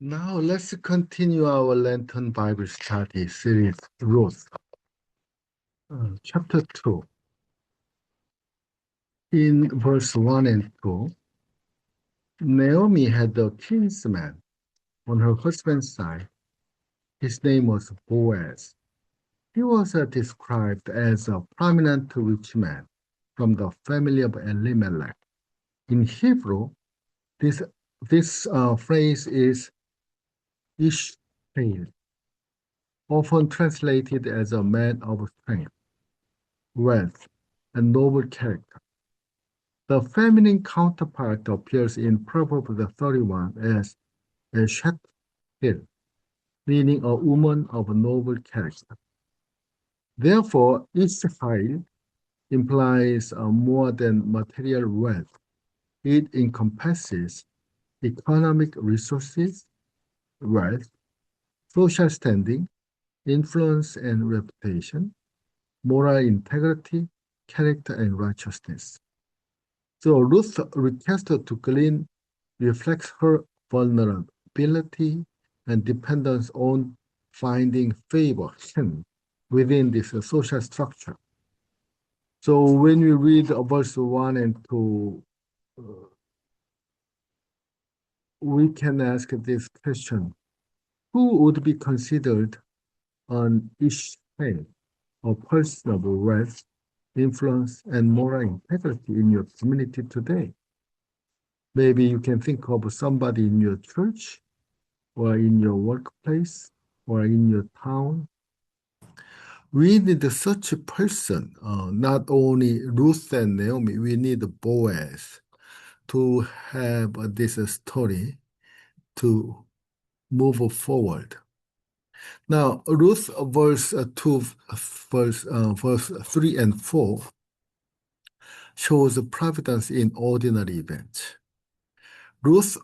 Now let's continue our Lenten Bible study series, Ruth, chapter 2. In verse 1 and 2, Naomi had a kinsman on her husband's side. His name was Boaz. He was described as a prominent rich man from the family of Elimelech. In Hebrew, this phrase is Ishmael, often translated as a man of strength, wealth, and noble character. The feminine counterpart appears in Proverbs 31 as Eshet, meaning a woman of noble character. Therefore, Israel implies more than material wealth. It encompasses economic resources, wealth, social standing, influence and reputation, moral integrity, character, and righteousness. So Ruth's request to glean reflects her vulnerability and dependence on finding favor within this social structure. So when we read verse 1 and 2, we can ask this question: who would be considered an Ishmael, a person of wealth, influence, and moral integrity in your community today? Maybe you can think of somebody in your church, or in your workplace, or in your town. We need such a person, not only Ruth and Naomi, we need Boaz to have this story to move forward. Now, Ruth, verse 2, verse 3 and 4 shows providence in ordinary events. Ruth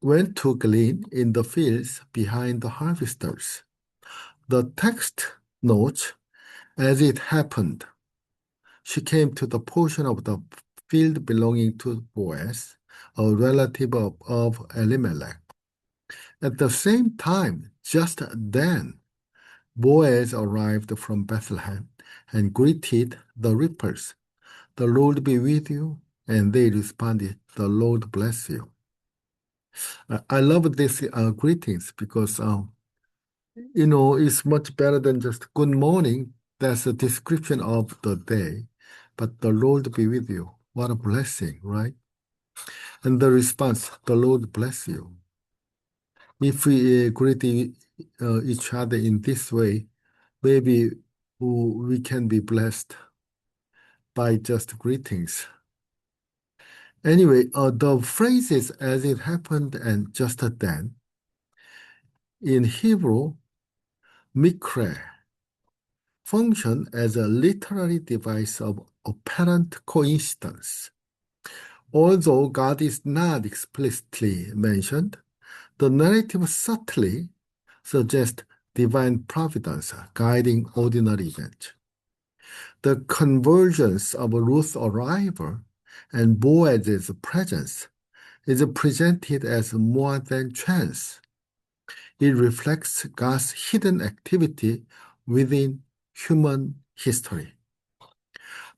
went to glean in the fields behind the harvesters. The text notes, as it happened, she came to the portion of the field belonging to Boaz, a relative of Elimelech. At the same time, just then, Boaz arrived from Bethlehem and greeted the reapers. "The Lord be with you." And they responded, "The Lord bless you." I love these greetings because, it's much better than just good morning. That's a description of the day. But the Lord be with you. What a blessing, right? And the response, "The Lord bless you." If we greet each other in this way, maybe we can be blessed by just greetings. Anyway, the phrases "as it happened" and "just then" in Hebrew, mikre, function as a literary device of apparent coincidence. Although God is not explicitly mentioned, the narrative subtly suggests divine providence guiding ordinary events. The convergence of Ruth's arrival and Boaz's presence is presented as more than chance. It reflects God's hidden activity within human history.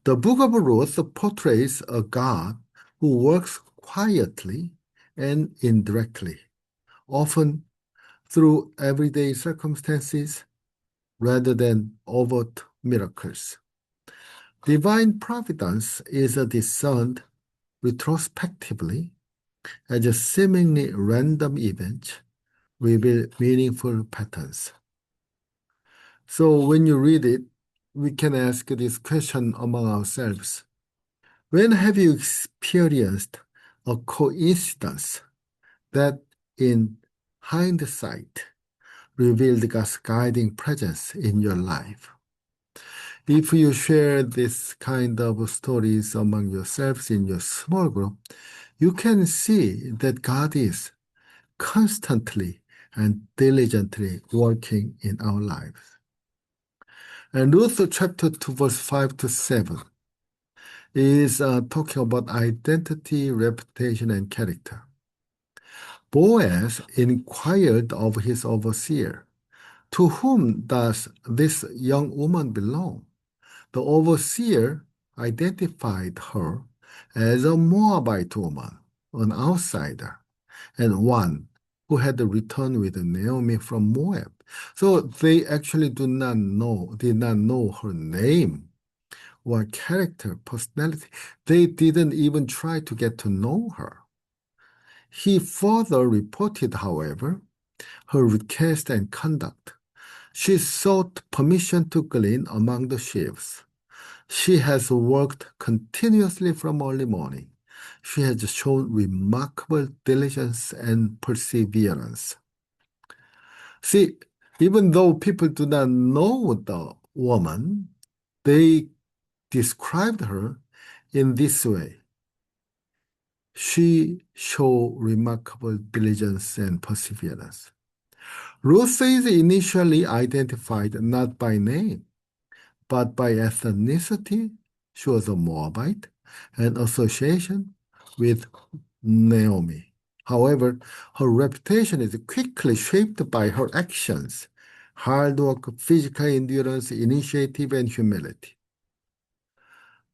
The book of Ruth portrays a God who works quietly and indirectly, often through everyday circumstances rather than overt miracles. Divine providence is discerned retrospectively as a seemingly random event reveal meaningful patterns. So when you read it, we can ask this question among ourselves. When have you experienced a coincidence that in hindsight revealed God's guiding presence in your life? If you share this kind of stories among yourselves in your small group, you can see that God is constantly and diligently working in our lives. And Ruth chapter 2, verse 5 to 7 is talking about identity, reputation, and character. Boaz inquired of his overseer, "To whom does this young woman belong?" The overseer identified her as a Moabite woman, an outsider, and one who had returned with Naomi from Moab. So they actually did not know her name or character, personality. They didn't even try to get to know her. He further reported, however, her request and conduct. She sought permission to glean among the sheaves. She has worked continuously from early morning. She has shown remarkable diligence and perseverance. See, even though people do not know the woman, they described her in this way. She showed remarkable diligence and perseverance. Ruth is initially identified not by name, but by ethnicity. She was a Moabite and association with Naomi. However, her reputation is quickly shaped by her actions, hard work, physical endurance, initiative, and humility.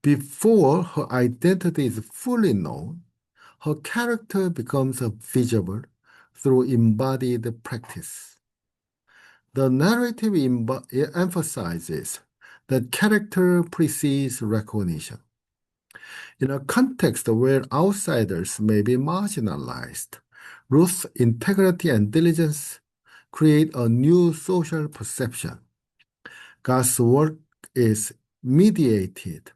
Before her identity is fully known, her character becomes visible through embodied practice. The narrative emphasizes that character precedes recognition. In a context where outsiders may be marginalized, Ruth's integrity and diligence create a new social perception. God's work is mediated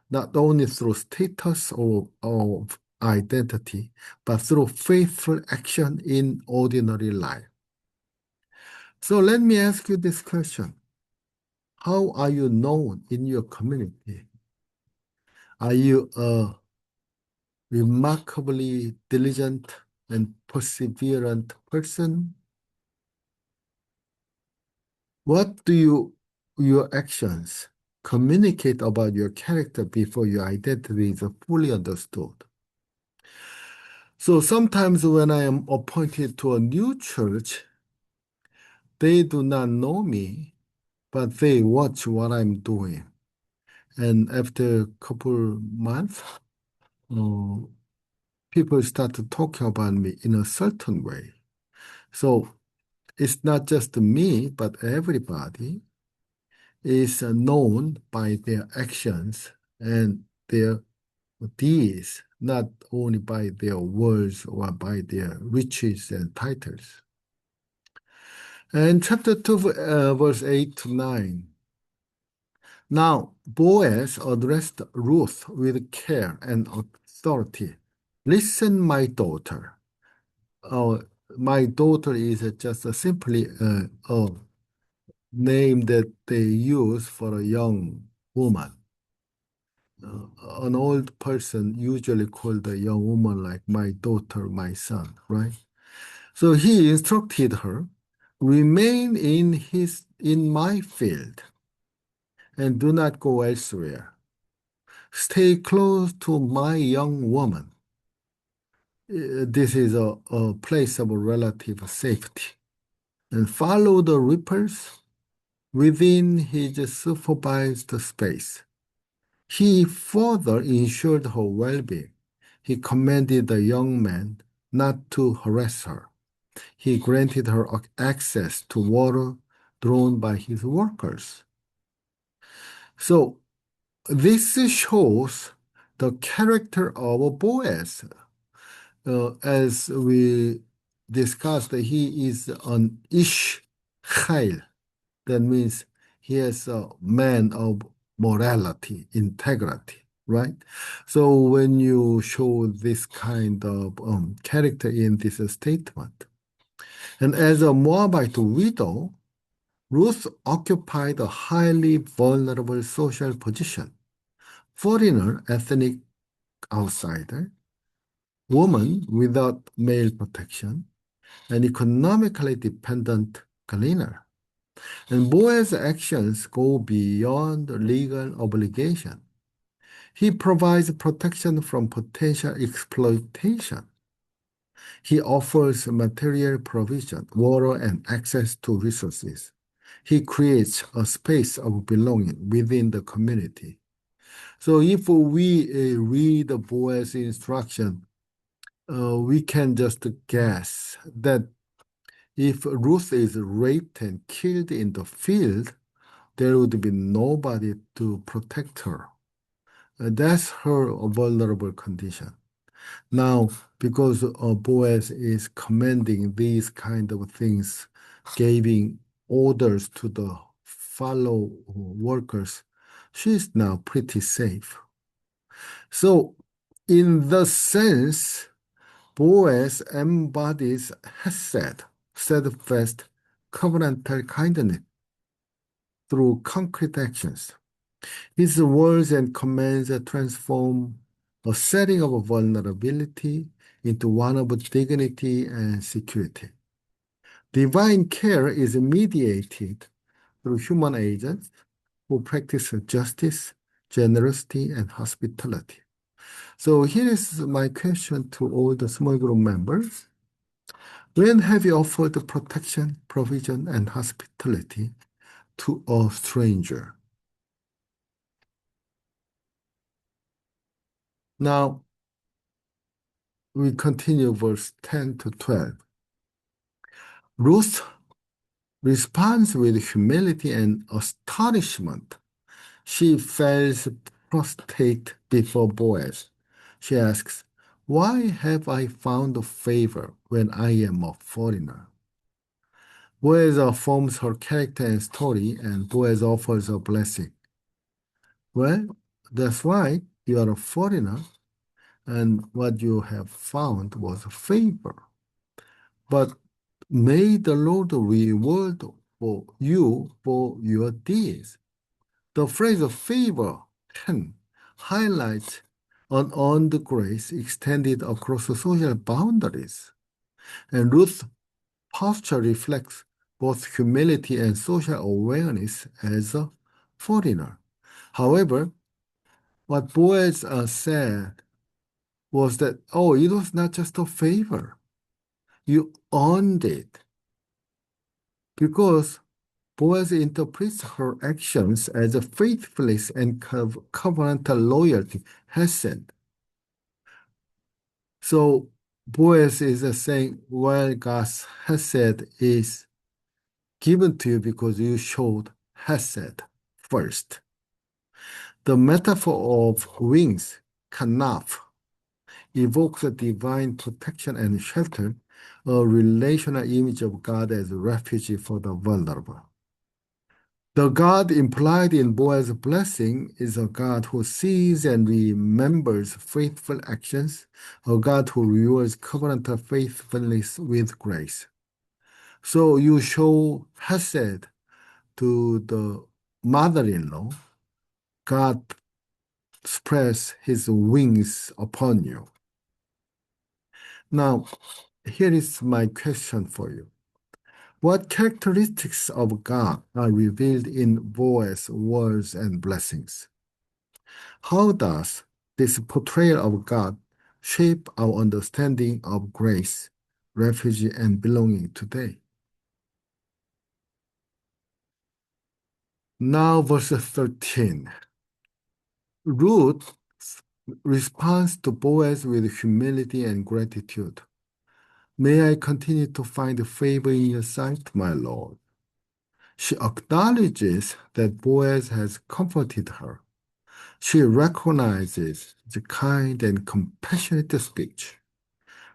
not only through status or of identity, but through faithful action in ordinary life. So let me ask you this question. How are you known in your community? Are you a remarkably diligent and perseverant person? What do your actions communicate about your character before your identity is fully understood? So sometimes when I am appointed to a new church, they do not know me, but they watch what I'm doing. And after a couple months, uh, people start to talking about me in a certain way. So it's not just me, but everybody is known by their actions and their deeds, not only by their words or by their riches and titles. And chapter 2, verse 8 to 9. Now Boaz addressed Ruth with care and authority. Listen, my daughter. Uh, my daughter is just simply a name that they use for a young woman. An old person usually called a young woman like my daughter, my son, right? So he instructed her, remain in my field and do not go elsewhere. Stay close to my young woman. This is a place of relative safety. And follow the reapers within his supervised space. He further ensured her well-being. He commanded the young man not to harass her. He granted her access to water drawn by his workers. So this shows the character of Boaz. As we discussed, he is an ish chayil. That means he is a man of morality, integrity, right? So when you show this kind of character in this statement, and as a Moabite widow, Ruth occupied a highly vulnerable social position. Foreigner, ethnic outsider, woman without male protection, an economically dependent cleaner. And Boaz's actions go beyond legal obligation. He provides protection from potential exploitation. He offers material provision, water, and access to resources. He creates a space of belonging within the community. So if we read Boaz's instruction, we can just guess that if Ruth is raped and killed in the field, there would be nobody to protect her. That's her vulnerable condition. Now, because Boaz is commanding these kind of things, giving orders to the fellow workers, she's now pretty safe. So, in the sense, Boaz embodies Hesed, steadfast, covenantal kindness through concrete actions. His words and commands transform a setting of vulnerability into one of dignity and security. Divine care is mediated through human agents who practice justice, generosity, and hospitality. So here is my question to all the small group members. When have you offered protection, provision, and hospitality to a stranger? Now, we continue verse 10 to 12. Ruth responds with humility and astonishment. She falls prostrate before Boaz. She asks, "Why have I found favor when I am a foreigner?" Boaz affirms her character and story, and Boaz offers a blessing. Well, that's right, you are a foreigner, and what you have found was favor. But may the Lord reward for you for your deeds. The phrase of favor 10 highlights an earned grace extended across social boundaries. And Ruth's posture reflects both humility and social awareness as a foreigner. However, what Boaz said was that, oh, it was not just a favor. You earned it. Because Boaz interprets her actions as a faithfulness and covenantal loyalty, hesed. So Boaz is saying, well, God's hesed is given to you because you showed hesed first. The metaphor of wings, kanaf, evokes a divine protection and shelter, a relational image of God as a refuge for the vulnerable. The God implied in Boaz's blessing is a God who sees and remembers faithful actions, a God who rewards covenantal faithfulness with grace. So you show hesed to the mother-in-law, God spreads his wings upon you. Now, here is my question for you. What characteristics of God are revealed in Boaz's words and blessings? How does this portrayal of God shape our understanding of grace, refuge, and belonging today? Now, verse 13. Ruth responds to Boaz with humility and gratitude. May I continue to find favor in your sight, my Lord. She acknowledges that Boaz has comforted her. She recognizes the kind and compassionate speech.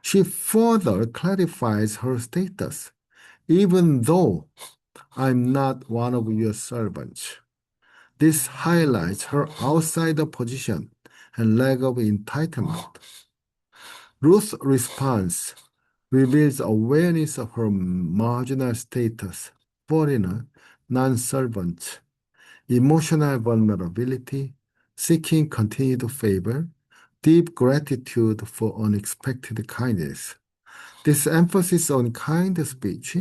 She further clarifies her status. Even though I'm not one of your servants, this highlights her outsider position and lack of entitlement. Ruth's response reveals awareness of her marginal status, foreigner, non-servant, emotional vulnerability, seeking continued favor, deep gratitude for unexpected kindness. This emphasis on kind speech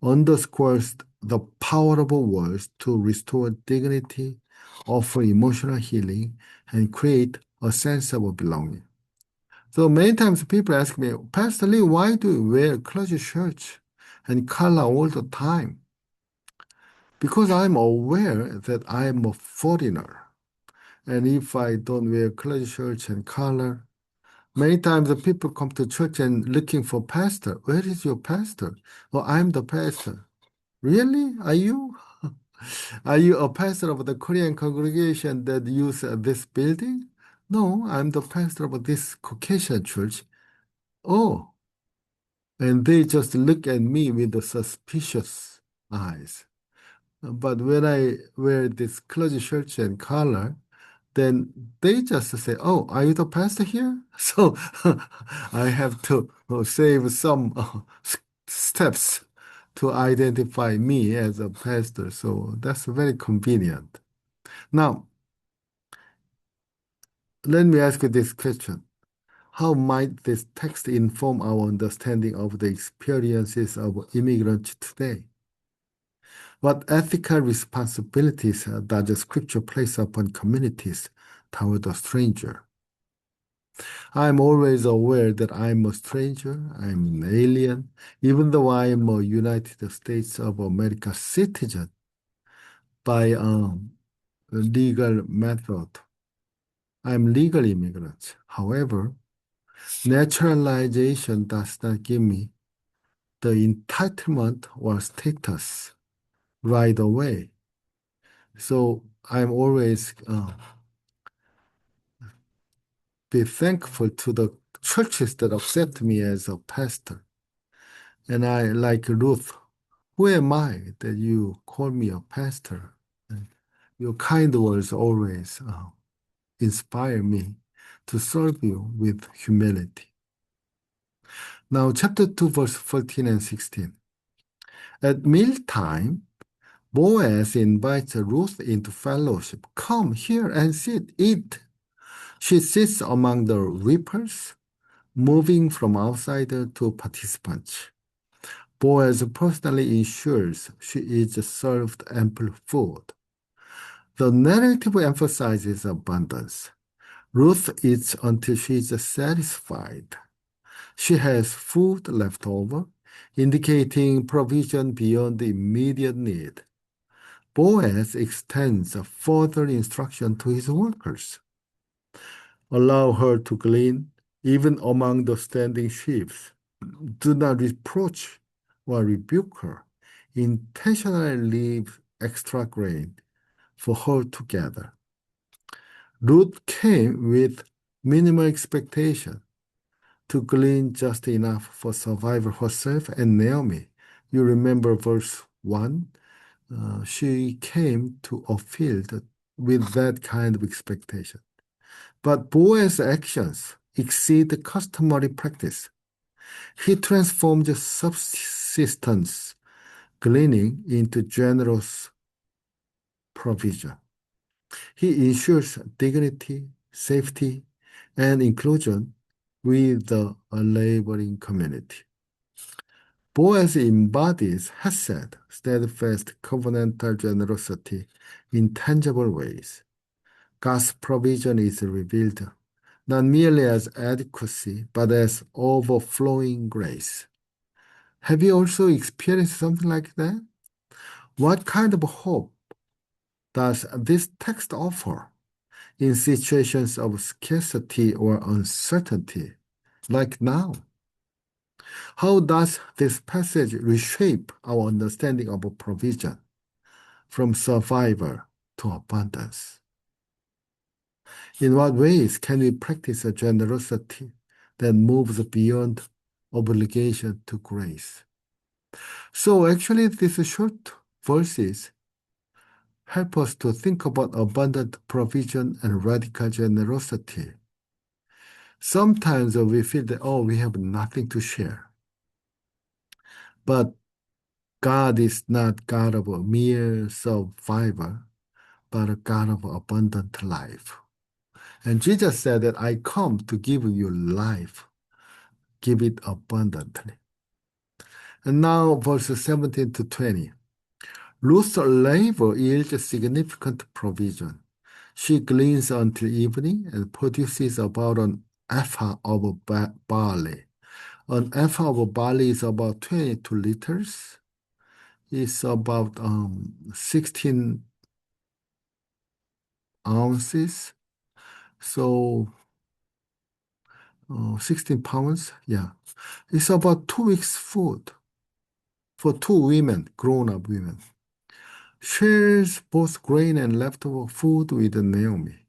underscores the power of words to restore dignity, offer emotional healing, and create a sense of belonging. So many times people ask me, Pastor Lee, why do you wear clergy shirts and collar all the time? Because I'm aware that I'm a foreigner. And if I don't wear clergy shirts and collar, many times the people come to church and looking for pastor. Where is your pastor? Oh, I'm the pastor. Really? Are you? Are you a pastor of the Korean congregation that use this building? No, I'm the pastor of this Caucasian church. Oh, and they just look at me with the suspicious eyes. But when I wear this clergy shirt and collar, then they just say, "Oh, are you the pastor here?" So I have to save some steps to identify me as a pastor. So that's very convenient. Now, let me ask you this question. How might this text inform our understanding of the experiences of immigrants today? What ethical responsibilities does the scripture place upon communities toward a stranger? I'm always aware that I'm a stranger, I'm an alien, even though I'm a United States of America citizen by legal method. I'm legal immigrant. However, naturalization does not give me the entitlement or status right away. So I'm always be thankful to the churches that accept me as a pastor. And I, like Ruth, who am I that you call me a pastor? And your kind words always inspire me to serve you with humility. Now, chapter 2, verse 14 and 16. At mealtime, Boaz invites Ruth into fellowship. Come here and sit, eat. She sits among the reapers, moving from outsider to participants. Boaz personally ensures she is served ample food. The narrative emphasizes abundance. Ruth eats until she is satisfied. She has food left over, indicating provision beyond the immediate need. Boaz extends a further instruction to his workers. Allow her to glean even among the standing sheaves. Do not reproach or rebuke her. Intentionally leave extra grain for her to gather. Ruth came with minimal expectation to glean just enough for survival herself and Naomi. You remember verse 1? She came to a field with that kind of expectation. But Boaz's actions exceed the customary practice. He transformed subsistence gleaning into generous provision. He ensures dignity, safety, and inclusion with the laboring community. Boaz embodies hesed, steadfast covenantal generosity in tangible ways. God's provision is revealed not merely as adequacy, but as overflowing grace. Have you also experienced something like that? What kind of hope does this text offer in situations of scarcity or uncertainty, like now? How does this passage reshape our understanding of provision from survival to abundance? In what ways can we practice a generosity that moves beyond obligation to grace? So actually, these short verses help us to think about abundant provision and radical generosity. Sometimes we feel that, oh, we have nothing to share. But God is not God of a mere survivor, but a God of abundant life. And Jesus said that I come to give you life, give it abundantly. And now verses 17 to 20. Ruth's labor yields significant provision. She gleans until evening and produces about an ephah of barley. An ephah of barley is about 22 liters. It's about 16 ounces. So 16 pounds. Yeah. It's about 2 weeks' food for two women, grown-up women. Shares both grain and leftover food with Naomi.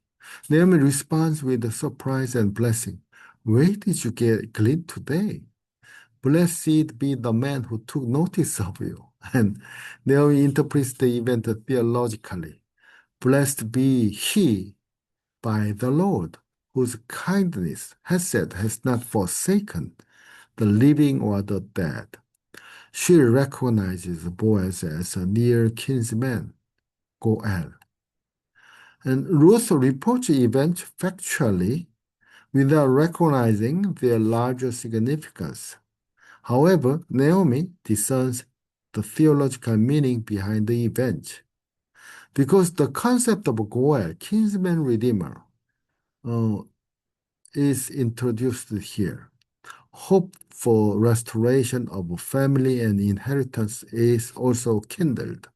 Naomi responds with a surprise and blessing. Where did you get gleaned today? Blessed be the man who took notice of you. And Naomi interprets the event theologically. Blessed be he by the Lord, whose kindness has not forsaken the living or the dead. She recognizes Boaz as a near kinsman, Goel. And Ruth reports events factually without recognizing their larger significance. However, Naomi discerns the theological meaning behind the event because the concept of Goel, kinsman redeemer, uh, is introduced here. Hope for restoration of family and inheritance is also kindled.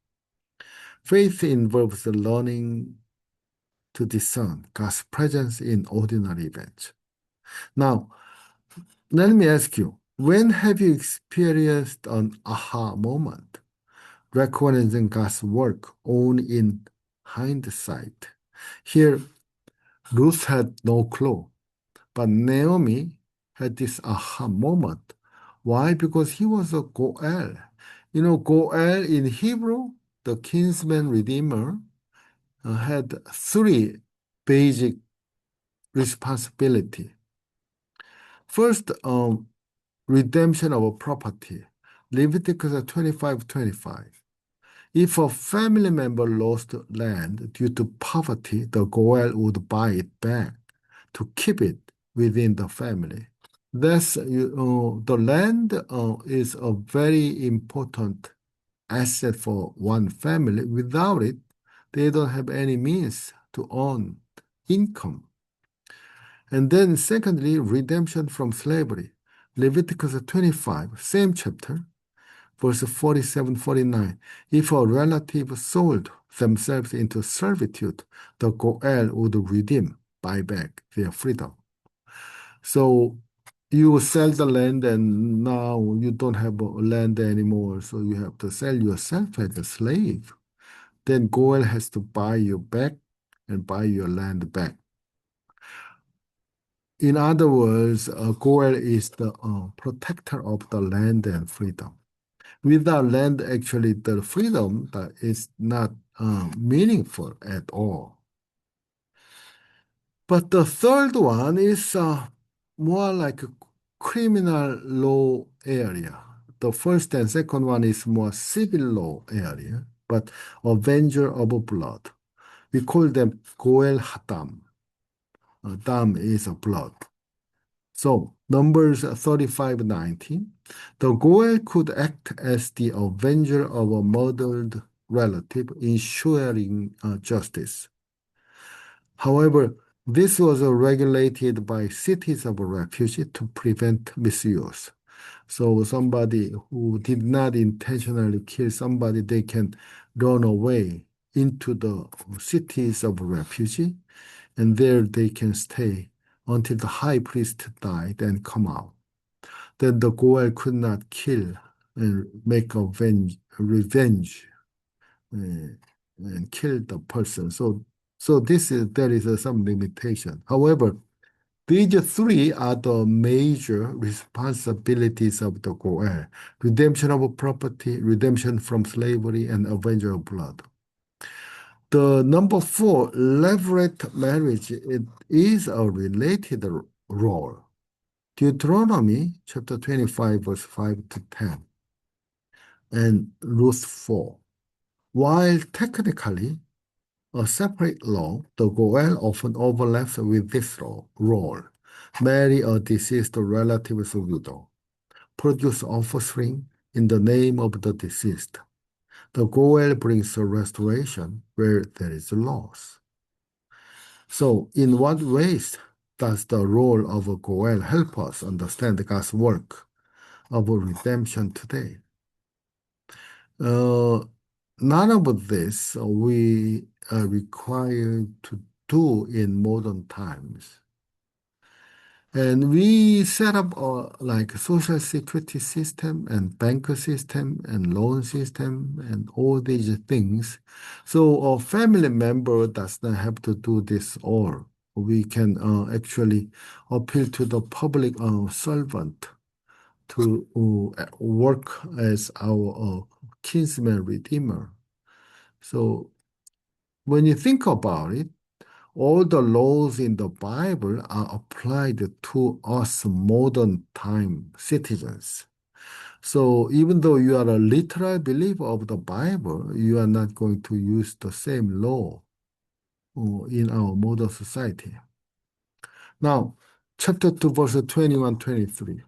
Faith involves learning to discern God's presence in ordinary events. Now, let me ask you, when have you experienced an aha moment, recognizing God's work only in hindsight? Here, Ruth had no clue, but Naomi had this aha moment. Why? Because he was a Goel. You know, Goel in Hebrew, the kinsman redeemer, had three basic responsibility. First, redemption of a property. Leviticus 25:25. If a family member lost land due to poverty, the Goel would buy it back to keep it within the family. The land is a very important asset for one family. Without it, they don't have any means to earn income. And then, secondly, redemption from slavery. Leviticus 25, same chapter, verse 47, 49. If a relative sold themselves into servitude, the Goel would redeem, buy back their freedom. So you sell the land and now you don't have land anymore, so you have to sell yourself as a slave. Then Goel has to buy you back and buy your land back. In other words, Goel is the protector of the land and freedom. Without land, actually, the freedom that is not meaningful at all. But the third one is more like a criminal law area. The first and second one is more civil law area, but avenger of blood. We call them Goel Hadam. Dam is a blood. So Numbers 35:19, the Goel could act as the avenger of a murdered relative, ensuring justice. However, this was regulated by cities of refuge to prevent misuse. So somebody who did not intentionally kill somebody, they can run away into the cities of refuge, and there they can stay until the high priest died and come out. Then the Goel could not kill and make revenge and kill the person. So there is some limitation. However, these three are the major responsibilities of the Goel: redemption of property, redemption from slavery, and avenger of blood. The number four, levirate marriage, it is a related role. Deuteronomy chapter 25, verse 5 to 10, and Ruth 4. While technically a separate law, the Goel often overlaps with this role. Marry a deceased relative's widow. Produce offspring in the name of the deceased. The Goel brings a restoration where there is loss. So, in what ways does the role of a Goel help us understand God's work of redemption today? Uh, None of this we are required to do in modern times. And we set up like social security system and bank system and loan system and all these things. So a family member does not have to do this all. We can actually appeal to the public servant to work as our kinsman redeemer. So when you think about it, all the laws in the Bible are applied to us modern time citizens. So even though you are a literal believer of the Bible, you are not going to use the same law in our modern society. Now, chapter 2, verse 21, 23.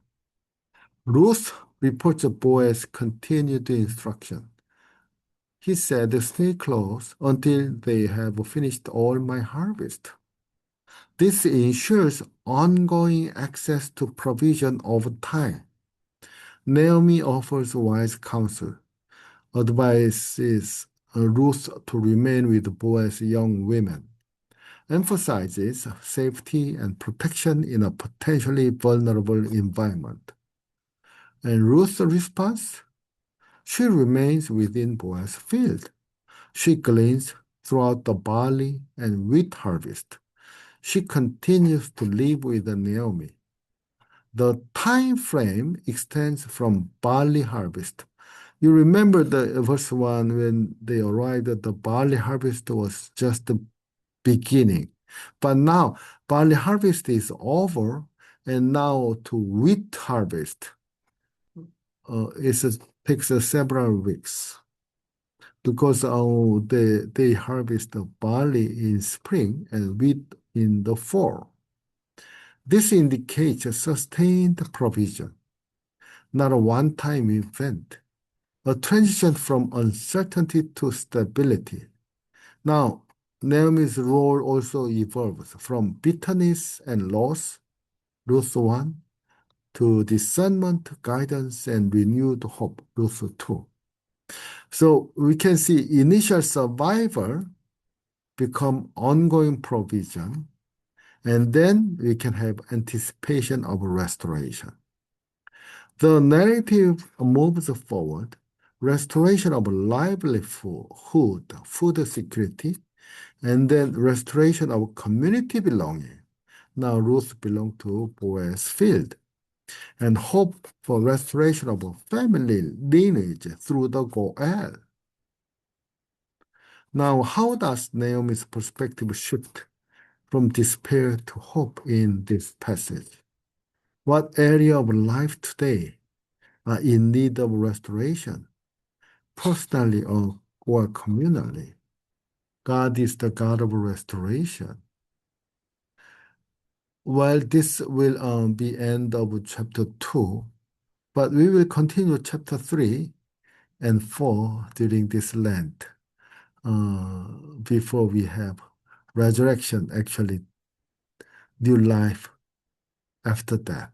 Ruth reports Boaz continued the instruction. He said, stay close until they have finished all my harvest. This ensures ongoing access to provision over time. Naomi offers wise counsel, advises Ruth to remain with Boaz's young women, emphasizes safety and protection in a potentially vulnerable environment. And Ruth's response? She remains within Boaz's field. She gleans throughout the barley and wheat harvest. She continues to live with Naomi. The time frame extends from barley harvest. You remember the verse 1 when they arrived at the barley harvest was just the beginning. But now barley harvest is over, and now to wheat harvest takes several weeks because they harvest the barley in spring and wheat in the fall. This indicates a sustained provision, not a one-time event, a transition from uncertainty to stability. Now, Naomi's role also evolves from bitterness and loss, Ruth 1, to discernment, guidance, and renewed hope, Ruth 2. So we can see initial survival become ongoing provision, and then we can have anticipation of restoration. The narrative moves forward, restoration of livelihood, food security, and then restoration of community belonging. Now Ruth belonged to Boaz's field, and hope for restoration of family lineage through the Goel. Now, how does Naomi's perspective shift from despair to hope in this passage? What area of life today are in need of restoration, personally or communally? God is the God of restoration. Well, this will be end of chapter 2, but we will continue chapter 3 and 4 during this Lent before we have resurrection, actually new life after death.